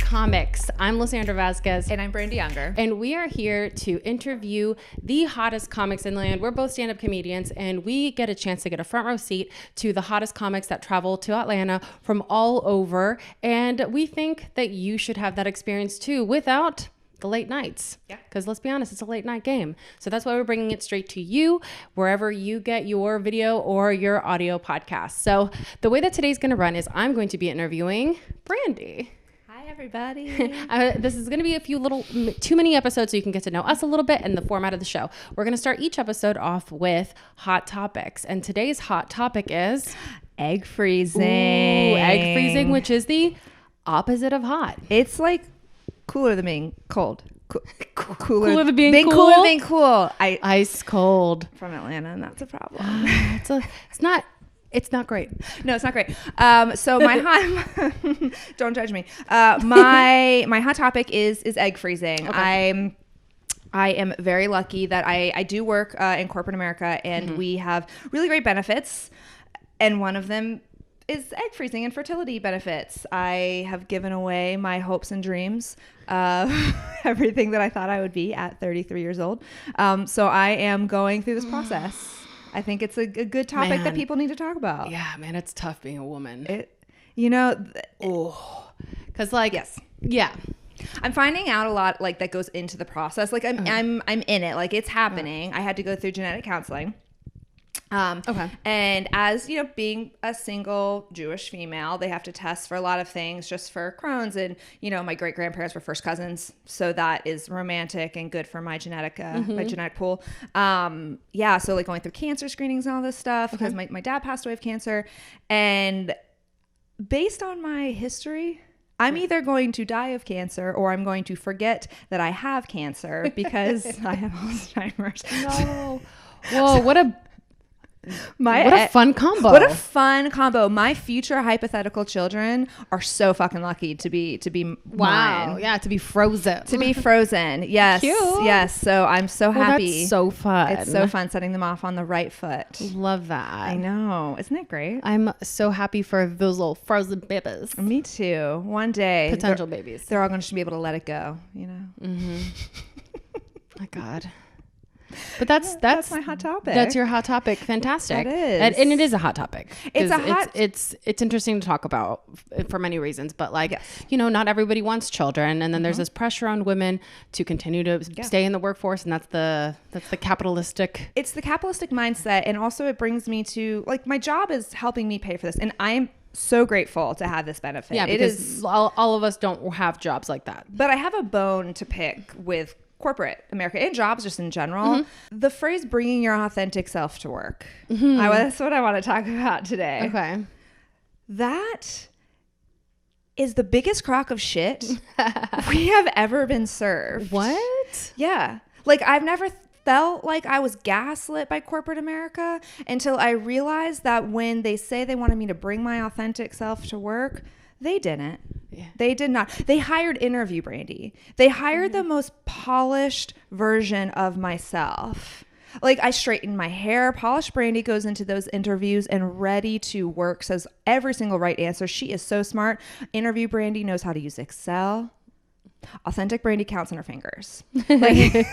Comics. I'm Lisandra Vazquez. And I'm Brandi Unger. And we are here to interview the hottest comics in the land. We're both stand-up comedians, and we get a chance to get a front row seat to the hottest comics that travel to Atlanta from all over. And we think that you should have that experience too without the late nights. Yeah. Because let's be honest, it's a late night game. So that's why we're bringing it straight to you, wherever you get your video or your audio podcast. So the way that today's going to run is I'm going to be interviewing Brandi. Hi, everybody. This is going to be a few too many episodes so you can get to know us a little bit and the format of the show. We're going to start each episode off with hot topics. And today's hot topic is Egg freezing. Ooh, egg freezing, which is the opposite of hot. It's like cooler than being cold. Cooler than being cool? Cooler than cool. Ice cold. From Atlanta, and that's a problem. It's not great. No, it's not great. So my hot, don't judge me. My hot topic is egg freezing. Okay. I am very lucky that I do work in corporate America, and we have really great benefits. And one of them is egg freezing and fertility benefits. I have given away my hopes and dreams of everything that I thought I would be at 33 years old. So I am going through this process. I think it's a good topic that people need to talk about. Yeah, man, it's tough being a woman. Because yes. Yeah. I'm finding out a lot like that goes into the process. Like I'm in it. Like it's happening. I had to go through genetic counseling. And as you know, being a single Jewish female, they have to test for a lot of things just for Crohn's, and you know, my great grandparents were first cousins, so that is romantic and good for my genetic pool. So like going through cancer screenings and all this stuff because my dad passed away of cancer, and based on my history, I'm either going to die of cancer or I'm going to forget that I have cancer because I have Alzheimer's. No. Whoa, what a fun combo. What a fun combo. My future hypothetical children are so fucking lucky to be mine. Yeah, to be frozen. To be frozen. Yes. Cute. Yes. So I'm so happy. That's so fun. It's so fun setting them off on the right foot. Love that. I know. Isn't that great? I'm so happy for those little frozen babies. Me too. One day. Potential babies. They're all going to be able to let it go, you know? Mm-hmm. My God. But that's my hot topic. That's your hot topic. Fantastic. It is. And it is a hot topic. It's it's interesting to talk about for many reasons, but not everybody wants children, and then there's this pressure on women to continue to stay in the workforce, and that's the capitalistic. It's the capitalistic mindset, and also it brings me to like my job is helping me pay for this, and I'm so grateful to have this benefit. Yeah, because all of us don't have jobs like that. But I have a bone to pick with corporate America and jobs just in general. The phrase bringing your authentic self to work. That's what I want to talk about today. Okay. That is the biggest crock of shit we have ever been served. What? Yeah. Like I've never felt like I was gaslit by corporate America until I realized that when they say they wanted me to bring my authentic self to work, they didn't. Yeah. They did not. They hired Interview Brandi. They hired the most polished version of myself. Like I straightened my hair. Polished Brandi goes into those interviews and ready to work, says every single right answer. She is so smart. Interview Brandi knows how to use Excel. Authentic Brandi counts on her fingers. Like,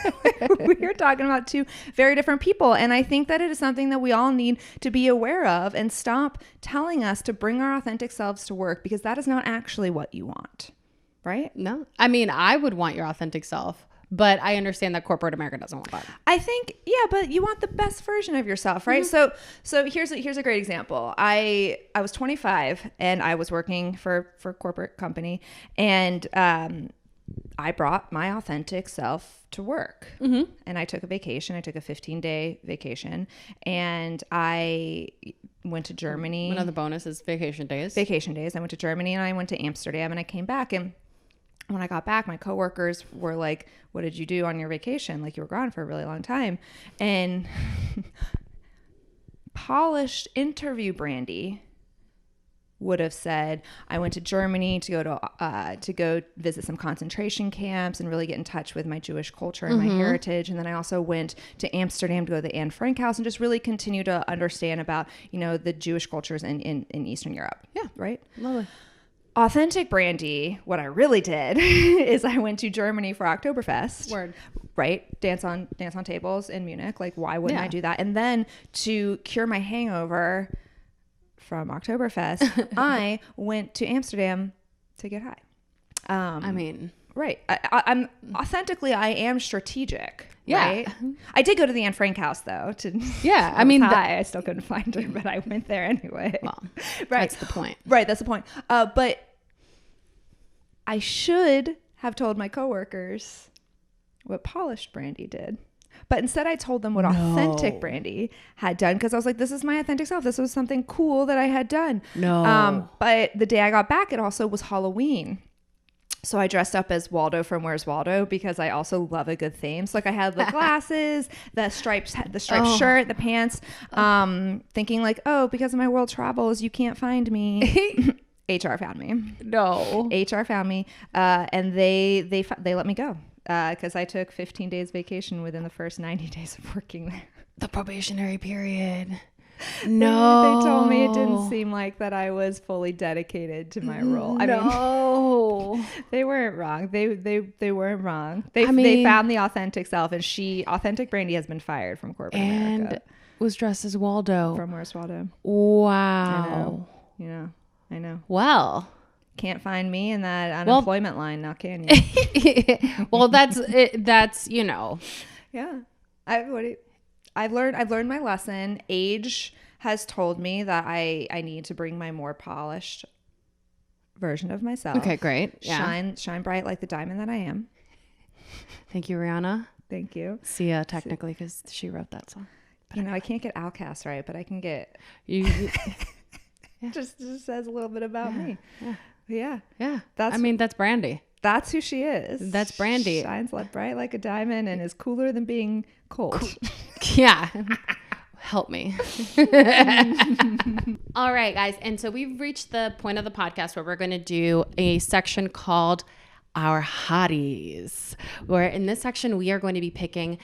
we're talking about two very different people. And I think that it is something that we all need to be aware of and stop telling us to bring our authentic selves to work, because that is not actually what you want. Right? No. I mean, I would want your authentic self, but I understand that corporate America doesn't want that. I think, but you want the best version of yourself, right? So here's a great example. I was 25 and I was working for a corporate company, and I brought my authentic self to work, and I took a vacation. I took a 15-day vacation, and I went to Germany. Another bonus is vacation days. I went to Germany and I went to Amsterdam, and I came back, and when I got back, my coworkers were like, "What did you do on your vacation? Like you were gone for a really long time." And polished Interview Brandi would have said, I went to Germany to go visit some concentration camps and really get in touch with my Jewish culture and my heritage. And then I also went to Amsterdam to go to the Anne Frank house and just really continue to understand about, the Jewish cultures in Eastern Europe. Yeah. Right. Lovely. Authentic Brandi, what I really did is I went to Germany for Oktoberfest. Word. Right? Dance on tables in Munich. Like, why wouldn't I do that? And then to cure my hangover from Oktoberfest, I went to Amsterdam to get high. I mean, right. I'm authentically, I am strategic. Yeah. Right? I did go to the Anne Frank house though. I mean, I still couldn't find her, but I went there anyway. Well, right. That's the point. Right. That's the point. But I should have told my coworkers what polished Brandi did. But instead I told them what authentic Brandi had done, because I was like, this is my authentic self. This was something cool that I had done. But the day I got back, it also was Halloween. So I dressed up as Waldo from Where's Waldo, because I also love a good theme. So like I had the glasses, the striped shirt, the pants, thinking like, oh, because of my world travels, you can't find me. HR found me. No. HR found me, and they let me go because I took 15 days vacation within the first 90 days of working there. The probationary period. No. They told me it didn't seem like that I was fully dedicated to my role. I mean, they weren't wrong. They weren't wrong. They found the authentic self, and authentic Brandi has been fired from corporate America. And was dressed as Waldo. From Where's Waldo. Wow. I know. Well, can't find me in that unemployment line now, can you? Well, that's it. That's, Yeah. I've learned my lesson. Age has told me that I need to bring my more polished version of myself. Okay, great. Yeah. Shine bright like the diamond that I am. Thank you, Rihanna. Thank you. Sia, technically, because she wrote that song. But I can't get Outcast right, but I can get you. Yeah. Just says a little bit about me. Yeah. That's Brandi. That's who she is. That's Brandi. Shines bright like a diamond and is cooler than being cold. Yeah. Help me. All right, guys. And so we've reached the point of the podcast where we're going to do a section called Our Hotties, where in this section we are going to be picking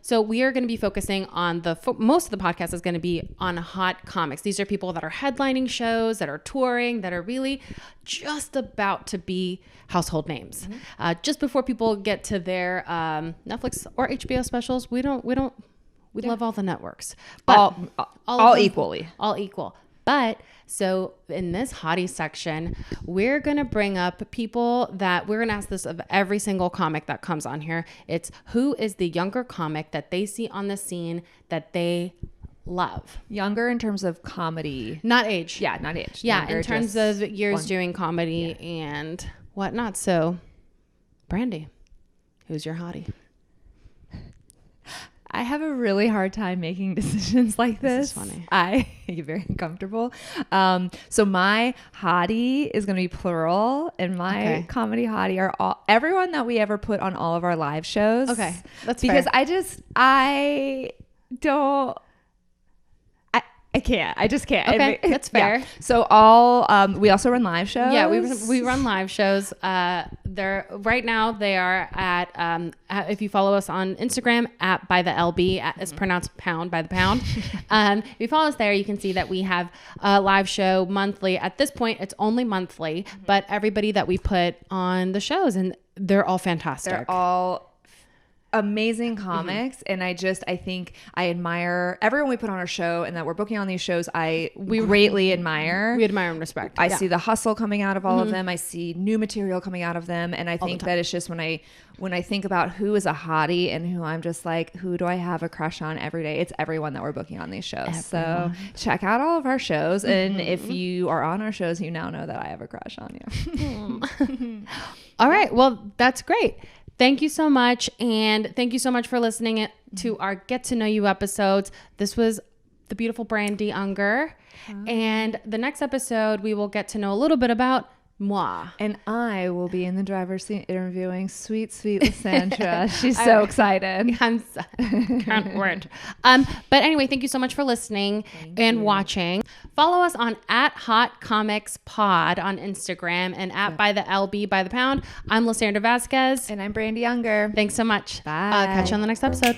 so we are going to be focusing on most of the podcast is going to be on hot comics. These are people that are headlining shows, that are touring, that are really just about to be household names. Mm-hmm. Just before people get to their Netflix or HBO specials, we love all the networks, but all equally, all equal. But so in this hottie section, we're going to bring up people that we're going to ask this of every single comic that comes on here. It's who is the younger comic that they see on the scene that they love. Younger in terms of comedy. Not age. Yeah, not age. Yeah, younger, in terms of years doing comedy and whatnot. So, Brandi, who's your hottie? I have a really hard time making decisions like this. This is funny. I get very uncomfortable. So my hottie is going to be plural, and my comedy hottie are everyone that we ever put on all of our live shows. Okay, that's because fair. I can't. I just can't. Okay, that's fair. Yeah. So we also run live shows. Yeah, we run live shows. They're right now. They are at if you follow us on Instagram at by the LB, it's pronounced pound by the pound. If you follow us there, you can see that we have a live show monthly. At this point, it's only monthly, but everybody that we put on the shows, and they're all fantastic. They're all amazing comics, and I think I admire everyone we put on our show and that we're booking on these shows. We greatly admire. We admire and respect. I see the hustle coming out of all of them. I see new material coming out of them, and I think that it's just when I think about who is a hottie and who I'm just like, who do I have a crush on every day? It's everyone that we're booking on these shows. So check out all of our shows, and if you are on our shows, you now know that I have a crush on you. All right, well, that's great. Thank you so much. And thank you so much for listening to our Get to Know You episodes. This was the beautiful Brandi Unger. And the next episode, we will get to know a little bit about moi. And I will be in the driver's seat interviewing sweet Lisandra. She's so excited. Can't wait. But anyway, thank you so much for listening and watching. Follow us on @HotComicsPod on Instagram and by the LB by the pound. I'm Lisandra Vazquez. And I'm Brandi Unger. Thanks so much. Bye. Catch you on the next episode.